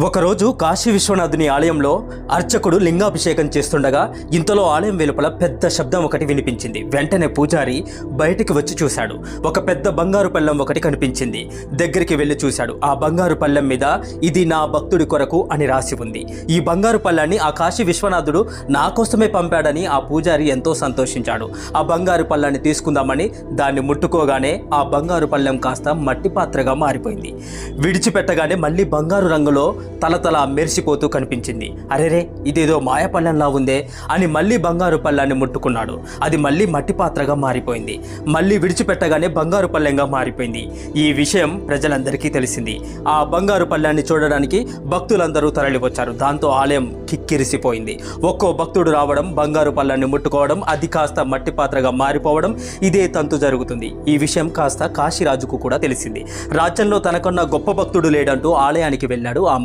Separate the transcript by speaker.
Speaker 1: ఒకరోజు కాశీ విశ్వనాథుని ఆలయంలో అర్చకుడు లింగాభిషేకం చేస్తుండగా ఇంతలో ఆలయం వెలుపల పెద్ద శబ్దం ఒకటి వినిపించింది. వెంటనే పూజారి బయటికి వచ్చి చూశాడు. ఒక పెద్ద బంగారు పళ్ళెం ఒకటి కనిపించింది. దగ్గరికి వెళ్ళి చూశాడు. ఆ బంగారు పళ్ళెం మీద ఇది నా భక్తుడి కొరకు అని రాసి ఉంది. ఈ బంగారు పళ్ళాన్ని ఆ కాశీ విశ్వనాథుడు నా కోసమే పంపాడని ఆ పూజారి ఎంతో సంతోషించాడు. ఆ బంగారు పళ్ళాన్ని తీసుకుందామని దాన్ని ముట్టుకోగానే ఆ బంగారు పళ్ళెం కాస్త మట్టి పాత్రగా మారిపోయింది. విడిచిపెట్టగానే మళ్ళీ బంగారు రంగులో తలతల మెరిసిపోతూ కనిపించింది. అరేరే, ఇదేదో మాయపళ్ళంలా ఉందే అని మళ్ళీ బంగారు పళ్ళాన్ని ముట్టుకున్నాడు. అది మళ్ళీ మట్టి పాత్రగా మారిపోయింది. మళ్ళీ విడిచిపెట్టగానే బంగారు పళ్ళెంగా మారిపోయింది. ఈ విషయం ప్రజలందరికీ తెలిసింది. ఆ బంగారు పళ్ళాన్ని చూడడానికి భక్తులందరూ తరలివచ్చారు. దాంతో ఆలయం కిక్కిరిసిపోయింది. ఒక్కో భక్తుడు రావడం, బంగారు పళ్ళాన్ని ముట్టుకోవడం, అది కాస్త మట్టి పాత్రగా మారిపోవడం, ఇదే తంతు జరుగుతుంది. ఈ విషయం కాస్త కాశీరాజుకు కూడా తెలిసింది. రాజ్యంలో తనకన్నా గొప్ప భక్తుడు లేడంటూ ఆలయానికి వెళ్ళాడు. ఆ